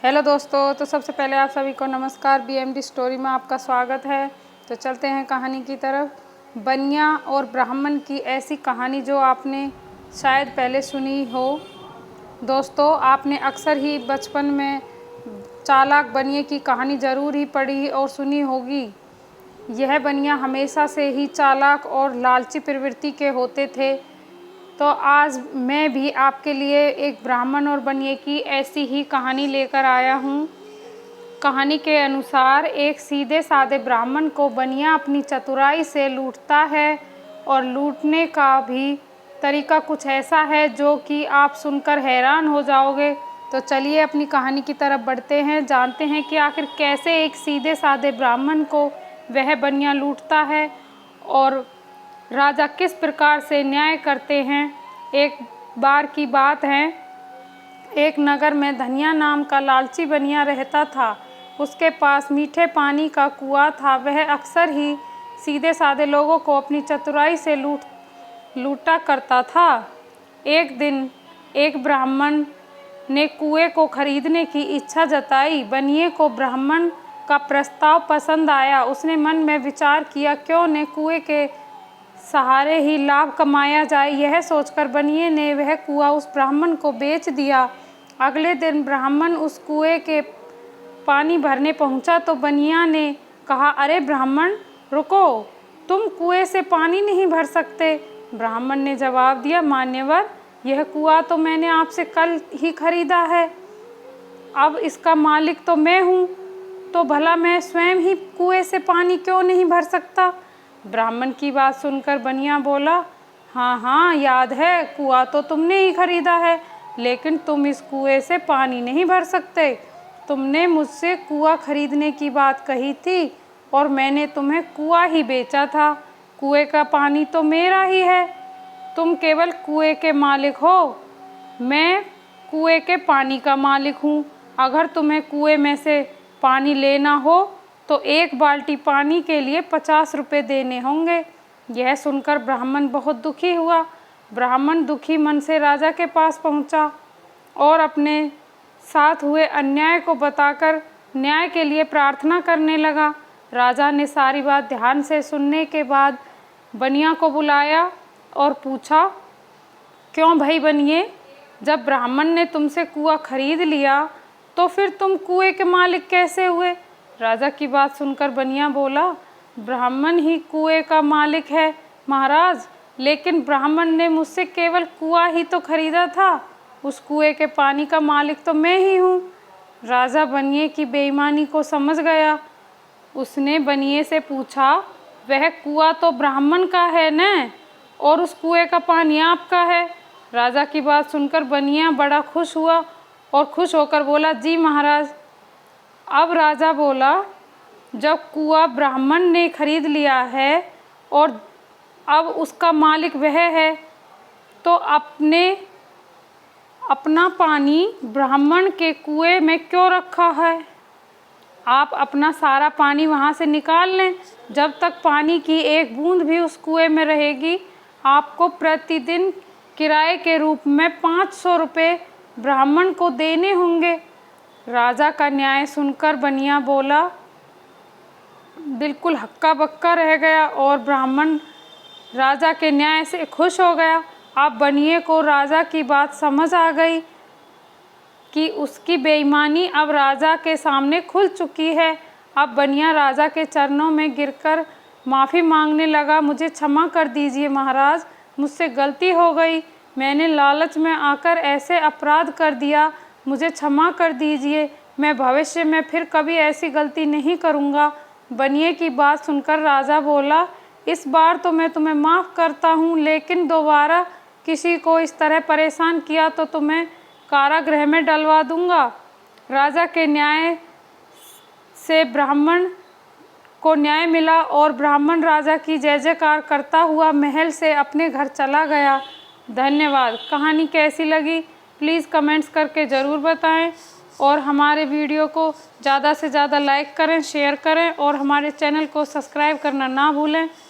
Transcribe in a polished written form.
Hello दोस्तों, तो सबसे पहले आप सभी को नमस्कार। बीएमडी स्टोरी में आपका स्वागत है। तो चलते हैं कहानी की तरफ। बनिया और ब्राह्मण की ऐसी कहानी जो आपने शायद पहले सुनी हो। दोस्तों, आपने अक्सर ही बचपन में चालाक बनिए की कहानी ज़रूर ही पढ़ी और सुनी होगी। यह बनिया हमेशा से ही चालाक और लालची प्रवृत्ति के होते थे। तो आज मैं भी आपके लिए एक ब्राह्मण और बनिए की ऐसी ही कहानी लेकर आया हूँ। कहानी के अनुसार एक सीधे साधे ब्राह्मण को बनिया अपनी चतुराई से लूटता है और लूटने का भी तरीका कुछ ऐसा है जो कि आप सुनकर हैरान हो जाओगे। तो चलिए अपनी कहानी की तरफ बढ़ते हैं, जानते हैं कि आखिर कैसे एक सीधे साधे ब्राह्मण को वह बनिया लूटता है और राजा किस प्रकार से न्याय करते हैं। एक बार की बात है, एक नगर में धनिया नाम का लालची बनिया रहता था। उसके पास मीठे पानी का कुआं था। वह अक्सर ही सीधे साधे लोगों को अपनी चतुराई से लूटा करता था। एक दिन एक ब्राह्मण ने कुएं को खरीदने की इच्छा जताई। बनिए को ब्राह्मण का प्रस्ताव पसंद आया। उसने मन में विचार किया, क्यों न कुएं के सहारे ही लाभ कमाया जाए। यह सोचकर बनिए ने वह कुआं उस ब्राह्मण को बेच दिया। अगले दिन ब्राह्मण उस कुएं के पानी भरने पहुंचा तो बनिया ने कहा, अरे ब्राह्मण रुको, तुम कुएं से पानी नहीं भर सकते। ब्राह्मण ने जवाब दिया, मान्यवर, यह कुआं तो मैंने आपसे कल ही खरीदा है। अब इसका मालिक तो मैं हूँ, तो भला मैं स्वयं ही कुएं से पानी क्यों नहीं भर सकता। ब्राह्मण की बात सुनकर बनिया बोला, हाँ हाँ याद है, कुआं तो तुमने ही खरीदा है, लेकिन तुम इस कुएं से पानी नहीं भर सकते। तुमने मुझसे कुआं खरीदने की बात कही थी और मैंने तुम्हें कुआं ही बेचा था। कुएं का पानी तो मेरा ही है, तुम केवल कुएं के मालिक हो, मैं कुएं के पानी का मालिक हूँ। अगर तुम्हें कुएं में से पानी लेना हो तो एक बाल्टी पानी के लिए 50 रुपये देने होंगे। यह सुनकर ब्राह्मण बहुत दुखी हुआ। ब्राह्मण दुखी मन से राजा के पास पहुंचा और अपने साथ हुए अन्याय को बताकर न्याय के लिए प्रार्थना करने लगा। राजा ने सारी बात ध्यान से सुनने के बाद बनिया को बुलाया और पूछा, क्यों भाई बनिए, जब ब्राह्मण ने तुमसे कुआं खरीद लिया तो फिर तुम कुएं के मालिक कैसे हुए। राजा की बात सुनकर बनिया बोला, ब्राह्मण ही कुएं का मालिक है महाराज, लेकिन ब्राह्मण ने मुझसे केवल कुआं ही तो खरीदा था, उस कुएं के पानी का मालिक तो मैं ही हूँ। राजा बनिए की बेईमानी को समझ गया। उसने बनिए से पूछा, वह कुआं तो ब्राह्मण का है न, और उस कुएं का पानी आपका है। राजा की बात सुनकर बनिया बड़ा खुश हुआ और खुश होकर बोला, जी महाराज। अब राजा बोला, जब कुआं ब्राह्मण ने खरीद लिया है और अब उसका मालिक वह है, तो अपना पानी ब्राह्मण के कुएं में क्यों रखा है। आप अपना सारा पानी वहाँ से निकाल लें। जब तक पानी की एक बूंद भी उस कुएं में रहेगी, आपको प्रतिदिन किराए के रूप में 500 रुपये ब्राह्मण को देने होंगे। राजा का न्याय सुनकर बनिया बोला, बिल्कुल हक्का बक्का रह गया और ब्राह्मण राजा के न्याय से खुश हो गया। अब बनिए को राजा की बात समझ आ गई कि उसकी बेईमानी अब राजा के सामने खुल चुकी है। अब बनिया राजा के चरणों में गिरकर माफ़ी मांगने लगा, मुझे क्षमा कर दीजिए महाराज, मुझसे गलती हो गई, मैंने लालच में आकर ऐसे अपराध कर दिया, मुझे क्षमा कर दीजिए, मैं भविष्य में फिर कभी ऐसी गलती नहीं करूँगा। बनिए की बात सुनकर राजा बोला, इस बार तो मैं तुम्हें माफ़ करता हूँ, लेकिन दोबारा किसी को इस तरह परेशान किया तो तुम्हें कारागृह में डलवा दूँगा। राजा के न्याय से ब्राह्मण को न्याय मिला और ब्राह्मण राजा की जय जयकार करता हुआ महल से अपने घर चला गया। धन्यवाद। कहानी कैसी लगी प्लीज़ कमेंट्स करके ज़रूर बताएं और हमारे वीडियो को ज़्यादा से ज़्यादा लाइक करें, शेयर करें और हमारे चैनल को सब्सक्राइब करना ना भूलें।